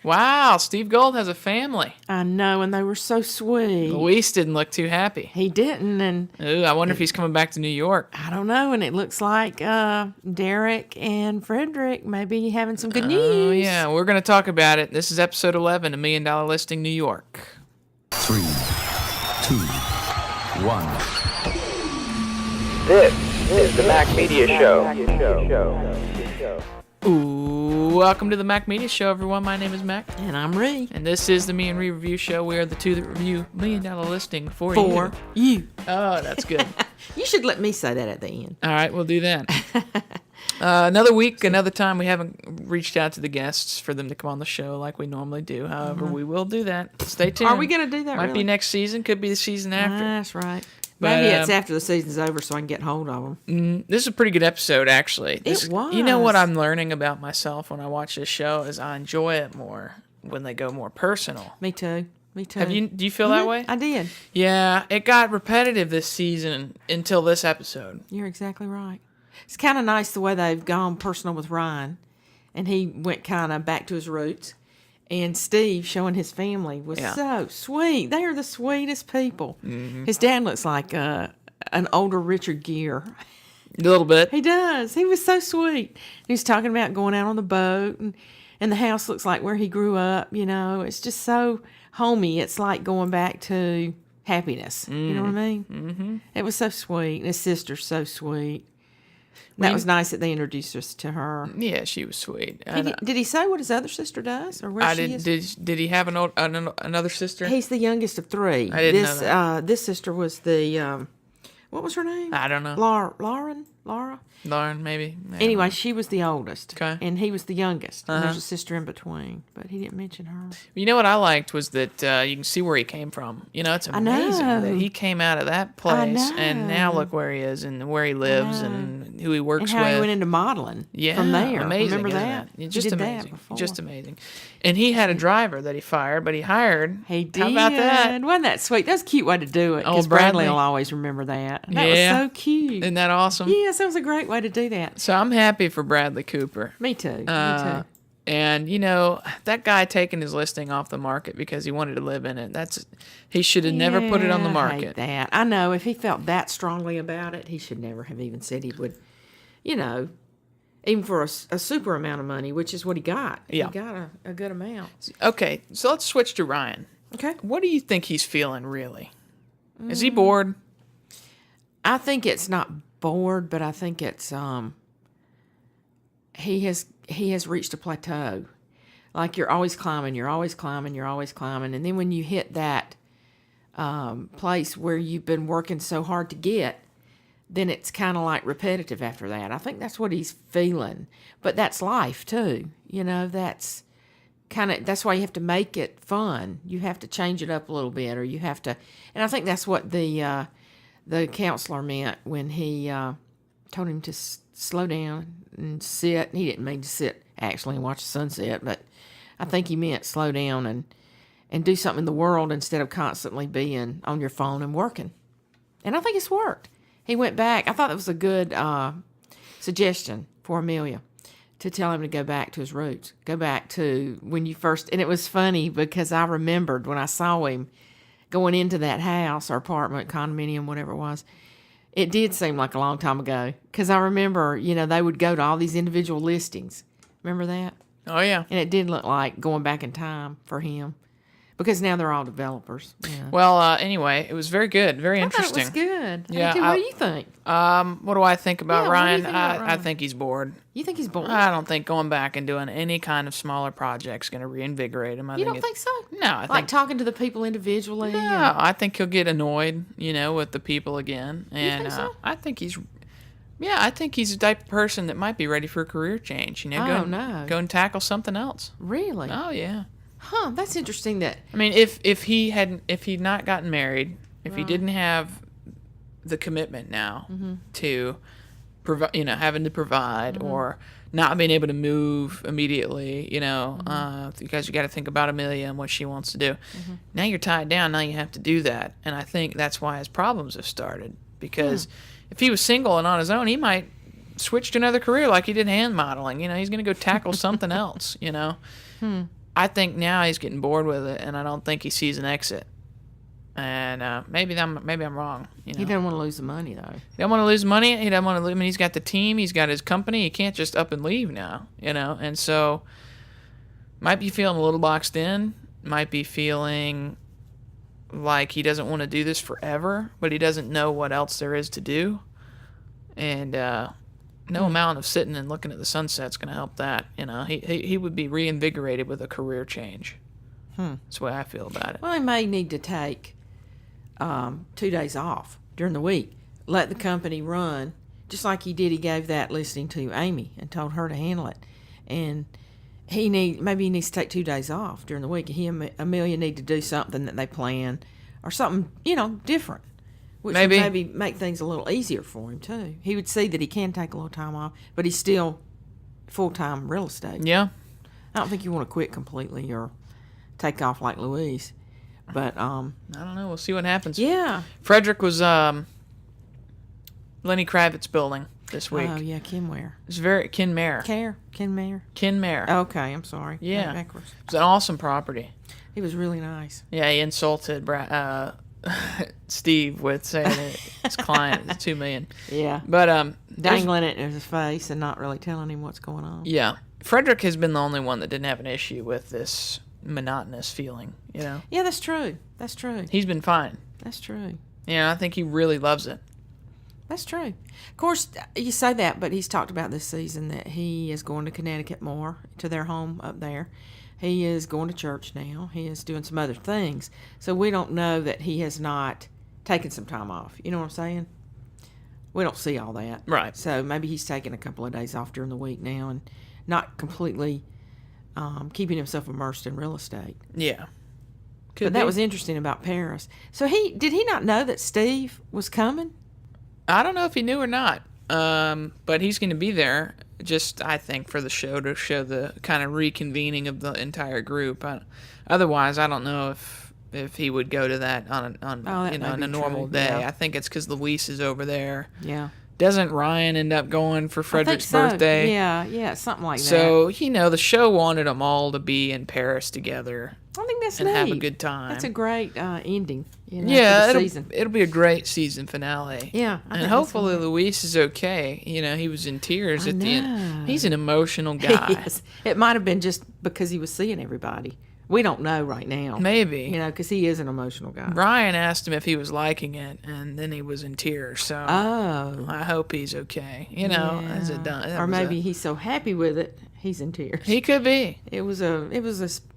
Wow, Steve Gold has a family. I know, and they were so sweet. Luis didn't look too happy. He didn't, and Ooh, I wonder if he's coming back to New York. I don't know, and it looks like Derek and Frederick may be having some good news. Oh, yeah, we're going to talk about it. This is episode 11, $1 Million Listing New York. 3, 2, 1. This is the Mac Media Show. Ooh, welcome to the Mac Media Show, everyone. My name is Mac. And I'm Ree. And this is the Me and Ree Review Show. We are the two that review $1 Million Listing for you. Oh, that's good. You should let me say that at the end. All right, we'll do that. Another week, another time. We haven't reached out to the guests for them to come on the show like we normally do. However, we will do that. Stay tuned. Are we going to do that? Might really? be next season. Could be the season after. That's right. But, Maybe it's after the season's over so I can get hold of them. This is a pretty good episode, actually. It was. You know what I'm learning about myself when I watch this show is I enjoy it more when they go more personal. Me too. Do you feel that way? I did. Yeah, it got repetitive this season until this episode. You're exactly right. It's kind of nice the way they've gone personal with Ryan, and he went kind of back to his roots. And Steve showing his family was so sweet. They are the sweetest people. Mm-hmm. His dad looks like an older Richard Gere. A little bit. He does. He was so sweet. He was talking about going out on the boat, and the house looks like where he grew up. You know, it's just so homey. It's like going back to happiness. You know what I mean? Mm-hmm. It was so sweet. And his sister's so sweet. That was nice that they introduced us to her. Yeah, she was sweet. Did he say what his other sister does or where she is? Did he have another sister? He's the youngest of three. I didn't know that. This sister was the what was her name? I don't know. Lauren, maybe. Anyway, she was the oldest. Okay. And he was the youngest. And there's a sister in between, but he didn't mention her. You know what I liked was that you can see where he came from. You know, it's amazing that he came out of that place, and now look where he is and where he lives and who he works and how with. He went into modeling from there. Amazing. Remember that? Just he did amazing. That before. Just amazing. And he had a driver that he fired, but he hired. He did. How about that? Wasn't that sweet? That was a cute way to do it. Because Bradley will always remember that. That was so cute. Isn't that awesome? Yes, that was a great way to do that. So I'm happy for Bradley Cooper. Me too. Me too. And, you know, that guy taking his listing off the market because he wanted to live in it, he should have never put it on the market. I hate that. I know. If he felt that strongly about it, he should never have even said he would, you know, even for a super amount of money, which is what he got. Yeah. He got a good amount. Okay, so let's switch to Ryan. Okay. What do you think he's feeling, really? Is he bored? I think it's not bored, but I think it's he has reached a plateau. Like you're always climbing, and then when you hit that place where you've been working so hard to get, then it's kind of like repetitive after that. I think that's what he's feeling. But that's life too. You know, that's why you have to make it fun. You have to change it up a little bit, or you have to. And I think that's what the counselor meant when he told him to slow down and sit. He didn't mean to sit actually and watch the sunset, but I think he meant slow down and do something in the world instead of constantly being on your phone and working. And I think it's worked. He went back. I thought that was a good suggestion for Amelia to tell him to go back to his roots. Go back to when you first... And it was funny because I remembered when I saw him going into that house or apartment, condominium, whatever it was. It did seem like a long time ago because I remember, you know, they would go to all these individual listings. Remember that? Oh, yeah. And it did look like going back in time for him. Because now they're all developers. Yeah. Well, anyway, it was very good, very interesting. I thought it was good. Yeah, what do you think? What do I think about Ryan? Ryan? I think he's bored. You think he's bored? I don't think going back and doing any kind of smaller project is going to reinvigorate him. You don't think so? No, I think... Like talking to the people individually? No, I think he'll get annoyed, you know, with the people again. And you think so? I think he's... Yeah, I think he's the type of person that might be ready for a career change. You know, go and tackle something else. Really? Oh, yeah. Huh, that's interesting that... I mean, if he'd not gotten married, if he didn't have the commitment now to, having to provide or not being able to move immediately, because you got to think about Amelia and what she wants to do. Now you're tied down. Now you have to do that. And I think that's why his problems have started. Because if he was single and on his own, he might switch to another career like he did hand modeling. You know, he's going to go tackle something else, I think now he's getting bored with it, and I don't think he sees an exit. And maybe I'm wrong. You know? He doesn't want to lose the money, though. He don't want to lose money. He doesn't want to. I mean, he's got the team. He's got his company. He can't just up and leave now. You know, and so might be feeling a little boxed in. Might be feeling like he doesn't want to do this forever, but he doesn't know what else there is to do. And no amount of sitting and looking at the sunset's going to help that. You know, he would be reinvigorated with a career change. That's the way I feel about it. Well, he may need to take 2 days off during the week. Let the company run, just like he did. He gave that listening to Amy and told her to handle it. And maybe he needs to take 2 days off during the week. He and Amelia need to do something that they plan or something, different. Which would maybe make things a little easier for him, too. He would see that he can take a little time off, but he's still full-time real estate. Yeah. I don't think you want to quit completely or take off like Louise. But, I don't know. We'll see what happens. Yeah. Frederick was Lenny Kravitz building this week. Oh, yeah, Kinmare. It's very Kinmare. Kinmare. Okay, I'm sorry. Yeah. Backwards. It's an awesome property. He was really nice. Yeah, he insulted Steve with saying his client is $2 million. Yeah. But dangling it in his face and not really telling him what's going on. Yeah. Frederick has been the only one that didn't have an issue with this monotonous feeling, Yeah, that's true. That's true. He's been fine. That's true. Yeah, I think he really loves it. That's true. Of course, you say that, but he's talked about this season that he is going to Connecticut more, to their home up there. He is going to church now. He is doing some other things. So we don't know that he has not taken some time off. You know what I'm saying? We don't see all that. Right. So maybe he's taking a couple of days off during the week now and not completely keeping himself immersed in real estate. Yeah. But that was interesting about Paris. So did he not know that Steve was coming? I don't know if he knew or not. But he's going to be there, just I think, for the show to show the kind of reconvening of the entire group. Otherwise, I don't know if he would go to that on a normal day. Yeah. I think it's because Luis is over there. Yeah. Doesn't Ryan end up going for Frederick's birthday? Yeah, something like that. So, the show wanted them all to be in Paris together. I think that's and neat. Have a good time. That's a great ending. For the season. It'll be a great season finale. Yeah, and hopefully Luis is okay. He was in tears at the end. He's an emotional guy. Yes. It might have been just because he was seeing everybody. We don't know right now. Maybe. Because he is an emotional guy. Ryan asked him if he was liking it, and then he was in tears. So I hope he's okay. As it done. Or maybe he's so happy with it, he's in tears. He could be. It was a.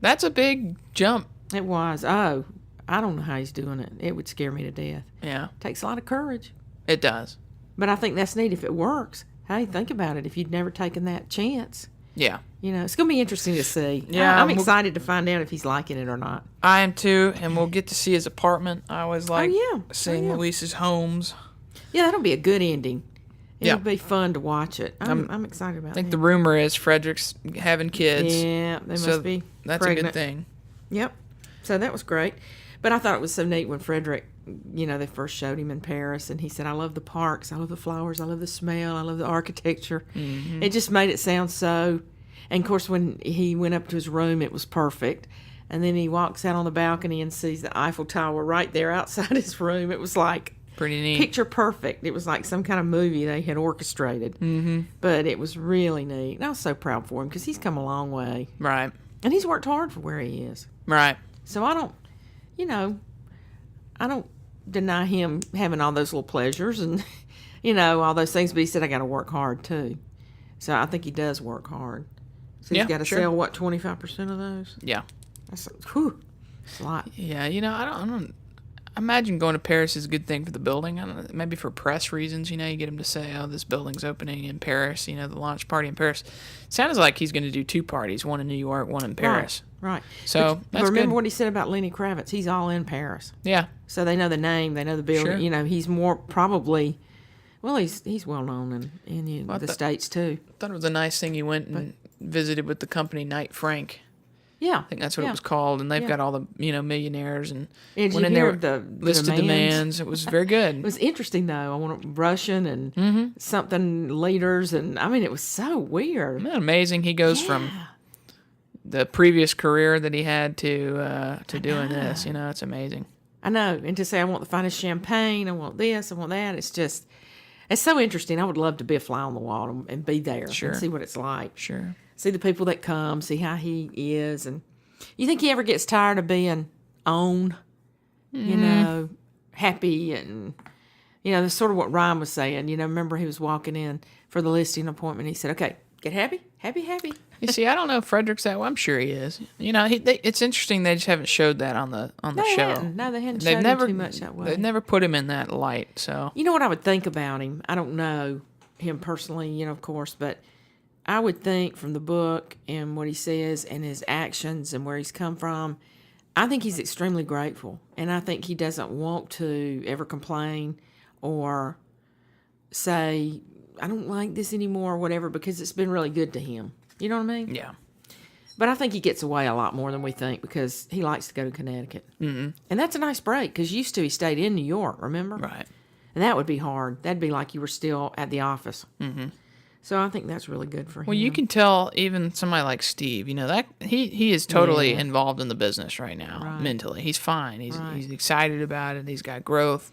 That's a big jump. It was. Oh, I don't know how he's doing it. It would scare me to death. Yeah. It takes a lot of courage. It does. But I think that's neat if it works. Hey, think about it. If you'd never taken that chance. Yeah. It's going to be interesting to see. Yeah, I'm excited to find out if he's liking it or not. I am too, and we'll get to see his apartment. I always like seeing Luis's homes. Yeah, that'll be a good ending. It'll be fun to watch it. I'm excited about it. I think the rumor is Frederick's having kids. Yeah, they must be That's pregnant. a good thing. Yep. So that was great. But I thought it was so neat when Frederick, they first showed him in Paris, and he said, I love the parks, I love the flowers, I love the smell, I love the architecture. Mm-hmm. It just made it sound so... And, of course, when he went up to his room, it was perfect. And then he walks out on the balcony and sees the Eiffel Tower right there outside his room. It was like... Pretty neat. Picture perfect. It was like some kind of movie they had orchestrated. Mm-hmm. But it was really neat. And I was so proud for him because he's come a long way. Right. And he's worked hard for where he is. Right. So I don't deny him having all those little pleasures and, all those things. But he said, I got to work hard, too. So I think he does work hard. So he's got to sell, 25% of those? Yeah. That's a lot. Yeah, I don't imagine going to Paris is a good thing for the building. I don't know, maybe for press reasons, you get him to say, oh, this building's opening in Paris, the launch party in Paris. It sounds like he's going to do 2 parties, one in New York, one in Paris. Right. So that's remember good. What he said about Lenny Kravitz. He's all in Paris. Yeah. So they know the name, they know the building. Sure. He's more probably... Well, he's well known in the States, too. I thought it was a nice thing he went and visited with the company Knight Frank. Yeah. I think that's what it was called. And they've got all the, millionaires and went in there the list of demands. It was very good. It was interesting, though. I want Russian and something leaders. And, it was so weird. Isn't that amazing? He goes from the previous career that he had to doing this. It's amazing. I know. And to say, I want the finest champagne, I want this, I want that. It's so interesting. I would love to be a fly on the wall and be there Sure. and see what it's like. Sure. See the people that come, see how he is. And you think he ever gets tired of being on, happy and, that's sort of what Ryan was saying. Remember he was walking in for the listing appointment. He said, okay, get happy, happy, happy. You see, I don't know if Frederick's that way. I'm sure he is. It's interesting they just haven't showed that on the show. No, they hadn't showed him too much that way. They've never put him in that light. So you know what I would think about him? I don't know him personally, of course, but I would think from the book and what he says and his actions and where he's come from, I think he's extremely grateful. And I think he doesn't want to ever complain or say, I don't like this anymore or whatever, because it's been really good to him. You know what I mean? yeah. But I think he gets away a lot more than we think because he likes to go to Connecticut. Mm-hmm. And that's a nice break because used to he stayed in New York, remember? Right. And that would be hard. That'd be like you were still at the office. Mm-hmm. So I think that's really good for him. Well, you can tell even somebody like Steve, that he is totally involved in the business right now, mentally. He's fine. He's excited about it. He's got growth.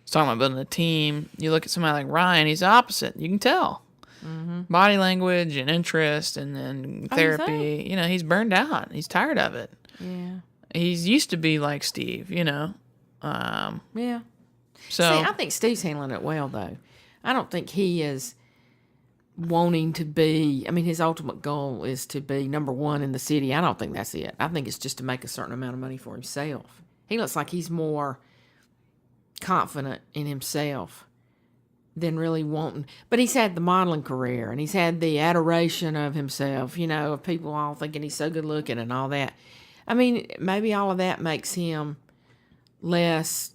He's talking about building a team. You look at somebody like Ryan, he's the opposite. You can tell. Mm-hmm. Body language and interest and then therapy. He's burned out. He's tired of it. Yeah. He's used to be like Steve, Yeah. So See, I think Steve's handling it well, though. I don't think he is wanting to be, his ultimate goal is to be number one in the city. I don't think that's it. I think it's just to make a certain amount of money for himself. He looks like he's more confident in himself than really wanting. But he's had the modeling career, and he's had the adoration of himself, of people all thinking he's so good looking and all that. Maybe all of that makes him less.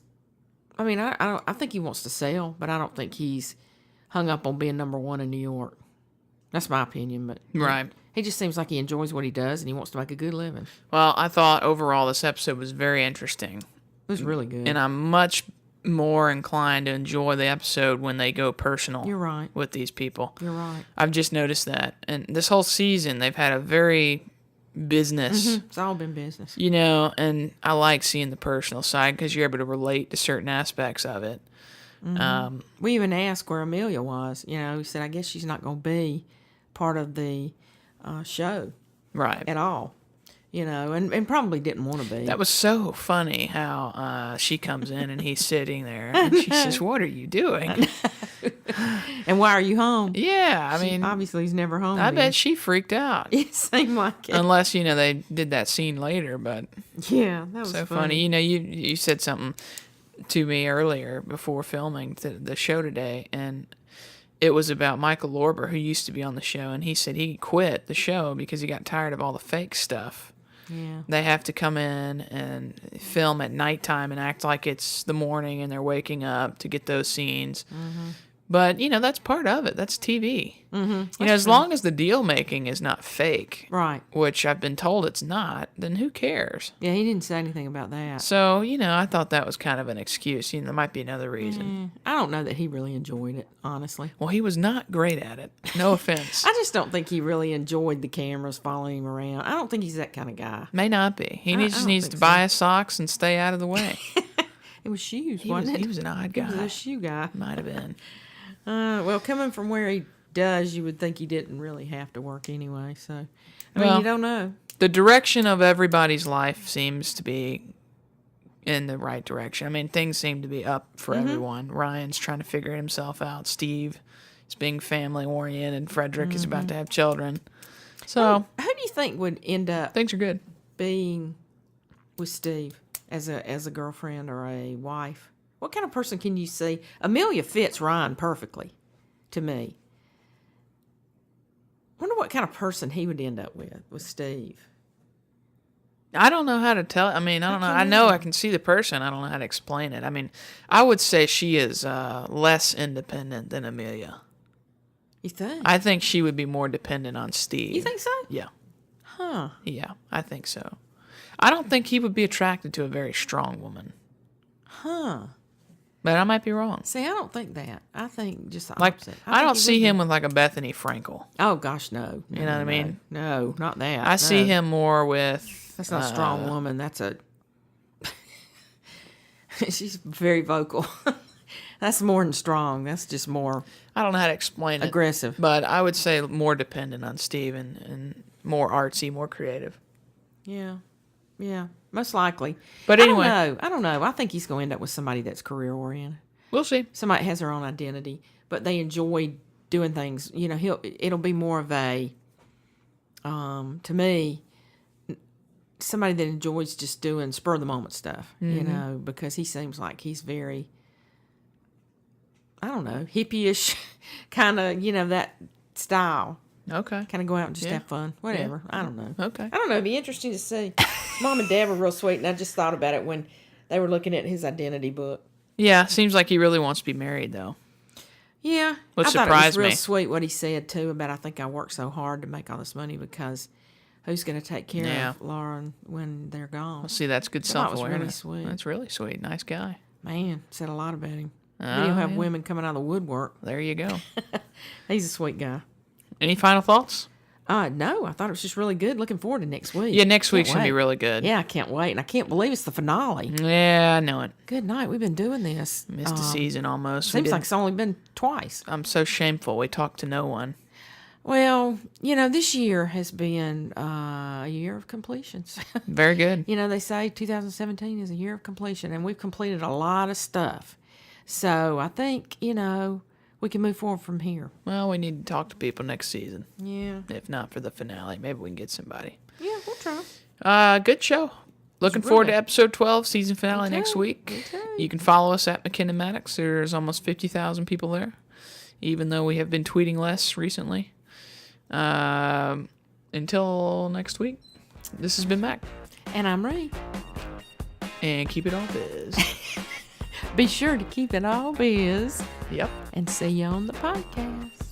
I think he wants to sell, but I don't think he's hung up on being number one in New York. That's my opinion, but right. He just seems like he enjoys what he does and he wants to make a good living. Well, I thought overall this episode was very interesting. It was really good. And I'm much more inclined to enjoy the episode when they go personal. You're right. With these people. You're right. I've just noticed that. And this whole season, they've had a very business. Mm-hmm. It's all been business. And I like seeing the personal side because you're able to relate to certain aspects of it. Mm-hmm. We even asked where Amelia was. We said, I guess she's not going to be part of the show. Right. At all. And probably didn't want to be. That was so funny how she comes in and he's sitting there and she says, "What are you doing?" And why are you home? Yeah, obviously he's never home. I bet she freaked out. It seemed like it. Unless they did that scene later, but yeah, that was so funny. You said something to me earlier before filming the show today, and it was about Michael Lorber, who used to be on the show, and he said he quit the show because he got tired of all the fake stuff. Yeah. They have to come in and film at nighttime and act like it's the morning and they're waking up to get those scenes. Mm-hmm. But, that's part of it. That's TV. Mm-hmm. As long as the deal making is not fake, right? Which I've been told it's not, then who cares? Yeah, he didn't say anything about that. So, I thought that was kind of an excuse. There might be another reason. I don't know that he really enjoyed it, honestly. Well, he was not great at it. No offense. I just don't think he really enjoyed the cameras following him around. I don't think he's that kind of guy. May not be. He just needs to buy his socks and stay out of the way. It was shoes, wasn't it? He was an odd guy. He was a shoe guy. Might have been. Well, coming from where he does, you would think he didn't really have to work anyway. So, you don't know. The direction of everybody's life seems to be in the right direction. Things seem to be up for everyone. Ryan's trying to figure himself out. Steve is being family oriented. Frederick is about to have children. So, who do you think would end up things are good being with Steve as a girlfriend or a wife? What kind of person can you see? Amelia fits Ryan perfectly to me. I wonder what kind of person he would end up with Steve. I don't know how to tell. I don't know. I know I can see the person. I don't know how to explain it. I would say she is less independent than Amelia. You think? I think she would be more dependent on Steve. You think so? Yeah. Huh. Yeah, I think so. I don't think he would be attracted to a very strong woman. Huh. But I might be wrong. See, I don't think that. I think just the Like, opposite. I don't see him with like a Bethany Frankel. Oh gosh, no. You know what I mean? No, not that. I see him more with. That's not a strong woman. That's a. She's very vocal. That's more than strong. That's just more. I don't know how to explain it. Aggressive. But I would say more dependent on Steve and more artsy, more creative. Yeah. Yeah. Most likely. But anyway. I don't know. I think he's going to end up with somebody that's career oriented. We'll see. Somebody has their own identity, but they enjoy doing things. You know, it'll be more of a, to me, somebody that enjoys just doing spur of the moment stuff. Mm-hmm. You know, because he seems like he's very, I don't know, hippie-ish kind of, you know, that style. Okay. Kind of go out and just have fun. Whatever. Yeah. I don't know. Okay. I don't know. It'd be interesting to see. Mom and Dad were real sweet, and I just thought about it when they were looking at his identity book. Yeah, seems like he really wants to be married, though. Yeah. Which I thought surprised it was real me. sweet what he said, too, about I think I worked so hard to make all this money because who's going to take care of Lauren when they're gone? Well, see, that's good self-awareness. Really sweet. That's really sweet. Nice guy. Man, said a lot about him. He'll have women coming out of the woodwork. There you go. He's a sweet guy. Any final thoughts? No, I thought it was just really good. Looking forward to next week. Yeah, next week's going to be really good. Yeah, I can't wait. And I can't believe it's the finale. Yeah, I know it. Good night. We've been doing this. Missed a season almost. Seems like it's only been twice. I'm so shameful. We talked to no one. Well, you know, this year has been a year of completions. Very good. You know, they say 2017 is a year of completion, and we've completed a lot of stuff. So I think, you know, we can move forward from here. Well, we need to talk to people next season. Yeah. If not for the finale, maybe we can get somebody. Yeah, we'll try. Good show. Looking forward to episode 12, season finale next week. You can follow us at McKinnon Maddox. There's almost 50,000 people there, even though we have been tweeting less recently. Until next week, this has been Mac. And I'm Ray. And keep it all biz. Be sure to keep it all biz. Yep. And see you on the podcast.